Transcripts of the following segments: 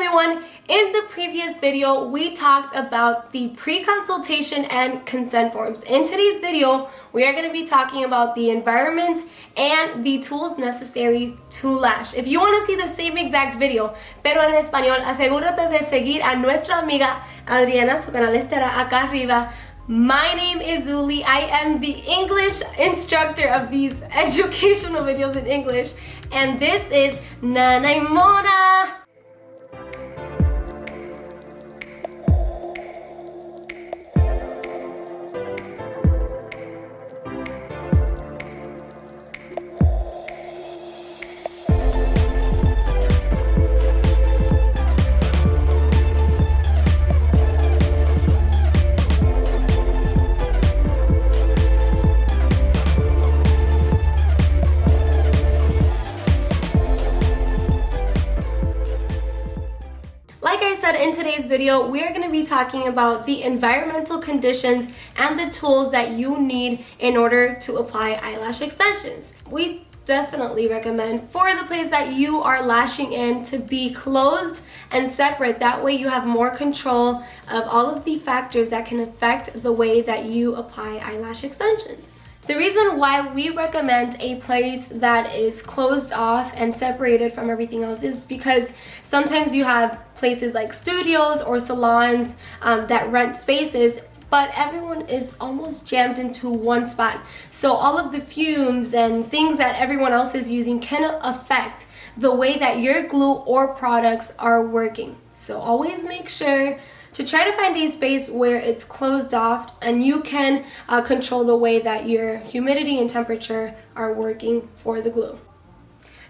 everyone! In the previous video, we talked about the pre-consultation and consent forms. In today's video, we are going to be talking about the environment and the tools necessary to lash. If you want to see the same exact video, pero en español, asegúrate de seguir a nuestra amiga Adriana, su canal estará acá arriba. My name is Zuli. I am the English instructor of these educational videos in English, and this is Nanay Mona. Like I said in today's video, we are going to be talking about the environmental conditions and the tools that you need in order to apply eyelash extensions. We definitely recommend for the place that you are lashing in to be closed and separate. That way you have more control of all of the factors that can affect the way that you apply eyelash extensions. The reason why we recommend a place that is closed off and separated from everything else is because sometimes you have places like studios or salons that rent spaces, but everyone is almost jammed into one spot. So all of the fumes and things that everyone else is using can affect the way that your glue or products are working. So always make sure to try to find a space where it's closed off and you can control the way that your humidity and temperature are working for the glue.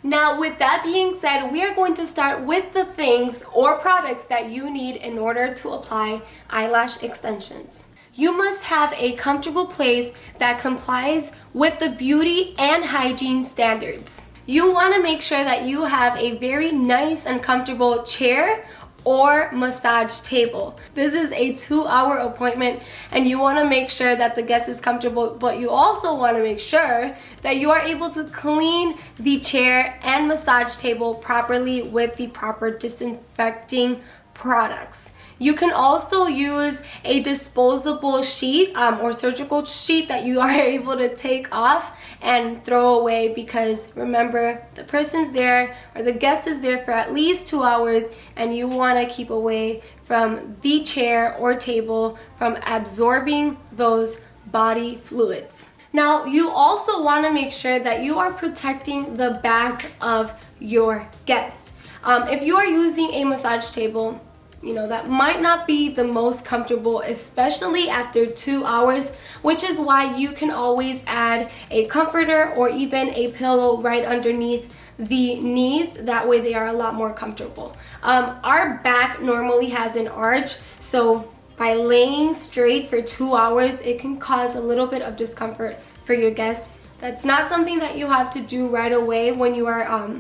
Now, with that being said, we are going to start with the things or products that you need in order to apply eyelash extensions. You must have a comfortable place that complies with the beauty and hygiene standards. You want to make sure that you have a very nice and comfortable chair or massage table. This is a 2-hour appointment and you want to make sure that the guest is comfortable, but you also want to make sure that you are able to clean the chair and massage table properly with the proper disinfecting products. You can also use a disposable sheet or surgical sheet that you are able to take off and throw away, because remember, the person's there or the guest is there for at least 2 hours and you want to keep away from the chair or table from absorbing those body fluids. Now, you also want to make sure that you are protecting the back of your guest. If you are using a massage table, that might not be the most comfortable, especially after 2 hours, which is why you can always add a comforter or even a pillow right underneath the knees. That way they are a lot more comfortable. Our back normally has an arch, so by laying straight for 2 hours, it can cause a little bit of discomfort for your guest. That's not something that you have to do right away when you are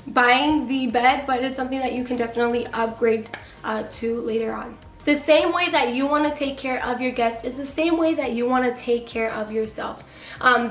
buying the bed, but it's something that you can definitely upgrade to later on. The same way that you want to take care of your guest is the same way that you want to take care of yourself.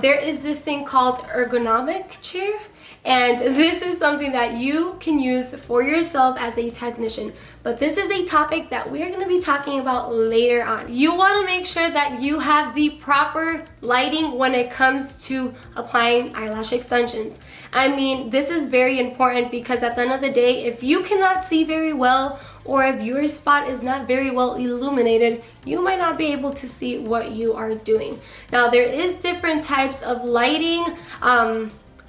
There is this thing called ergonomic chair, and this is something that you can use for yourself as a technician, but this is a topic that we're going to be talking about later on. You want to make sure that you have the proper lighting when it comes to applying eyelash extensions. I mean, this is very important because at the end of the day, if you cannot see very well or if your spot is not very well illuminated, you might not be able to see what you are doing. Now, there is different types of lighting.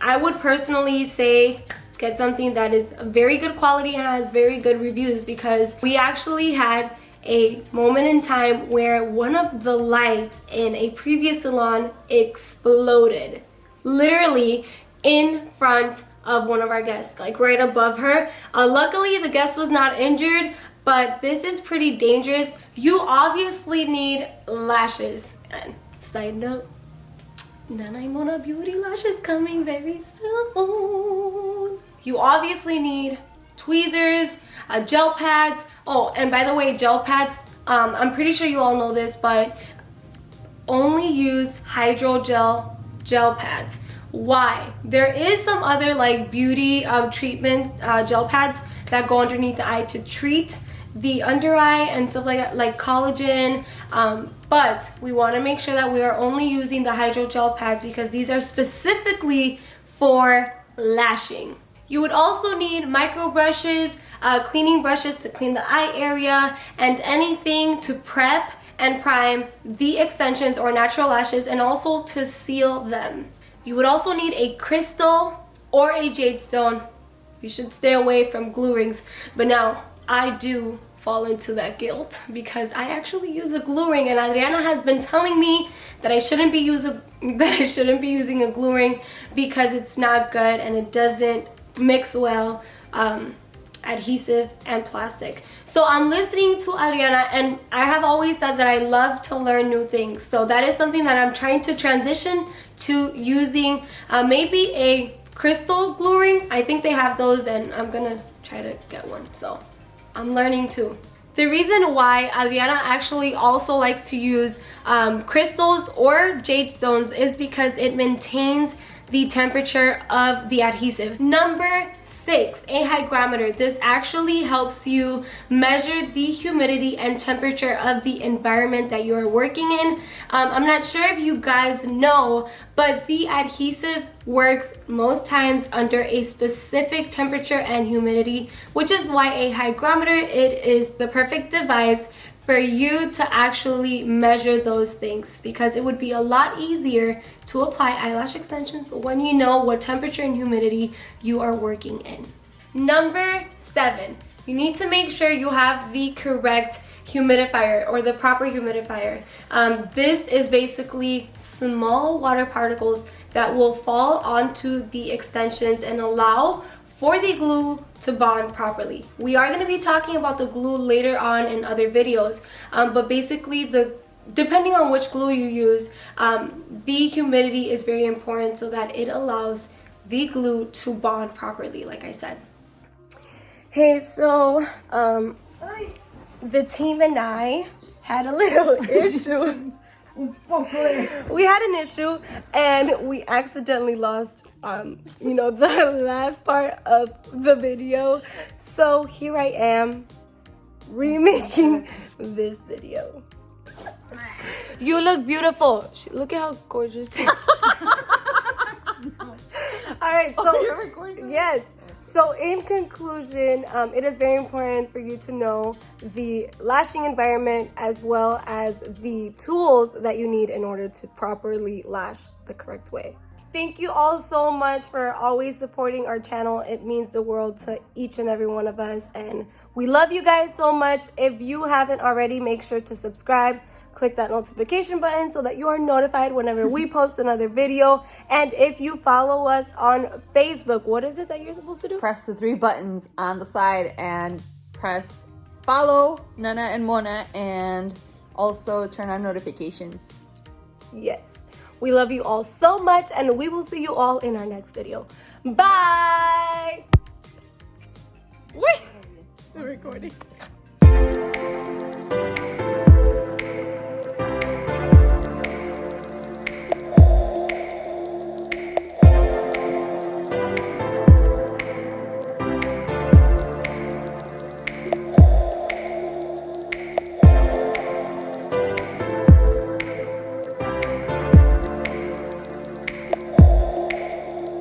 I would personally say get something that is very good quality and has very good reviews, because we actually had a moment in time where one of the lights in a previous salon exploded, literally in front of one of our guests, like right above her. Luckily, the guest was not injured, but this is pretty dangerous. You obviously need lashes. And side note, Nanay Mona Beauty lashes coming very soon. You obviously need tweezers, gel pads. Oh, and by the way, gel pads, I'm pretty sure you all know this, but only use hydrogel gel pads. Why? There is some other like beauty treatment gel pads that go underneath the eye to treat the under eye and stuff like that, like collagen, but we want to make sure that we are only using the hydrogel pads because these are specifically for lashing. You would also need micro brushes, cleaning brushes to clean the eye area, and anything to prep and prime the extensions or natural lashes, and also to seal them. You would also need a crystal or a jade stone. You should stay away from glue rings, but now I do fall into that guilt because I actually use a glue ring, and Adriana has been telling me that I shouldn't be using a glue ring because it's not good and it doesn't mix well, adhesive and plastic. So I'm listening to Adriana, and I have always said that I love to learn new things. So that is something that I'm trying to transition to using, maybe a crystal glue ring. I think they have those, and I'm gonna try to get one. So I'm learning too. The reason why Adriana actually also likes to use crystals or jade stones is because it maintains the temperature of the adhesive. Number 6, a hygrometer. This actually helps you measure the humidity and temperature of the environment that you are working in. I'm not sure if you guys know, but the adhesive works most times under a specific temperature and humidity, which is why a hygrometer, it is the perfect device for you to actually measure those things, because it would be a lot easier to apply eyelash extensions when you know what temperature and humidity you are working in. Number 7, you need to make sure you have the correct humidifier or the proper humidifier. This is basically small water particles that will fall onto the extensions and allow for the glue to bond properly. We are going to be talking about the glue later on in other videos, but basically depending on which glue you use, the humidity is very important so that it allows the glue to bond properly, like I said. Hey, so the team and I had a little issue. We had an issue and we accidentally lost the last part of the video, so here I am remaking this video. You look beautiful. Look at how gorgeous. Alright, so you're recording? Yes. So in conclusion, it is very important for you to know the lashing environment as well as the tools that you need in order to properly lash the correct way. Thank you all so much for always supporting our channel. It means the world to each and every one of us, and we love you guys so much. If you haven't already, make sure to subscribe. Click that notification button so that you are notified whenever we post another video. And if you follow us on Facebook, what is it that you're supposed to do? Press the 3 buttons on the side and press follow Nana and Mona, and also turn on notifications. Yes. We love you all so much, and we will see you all in our next video. Bye! Wait! Still recording.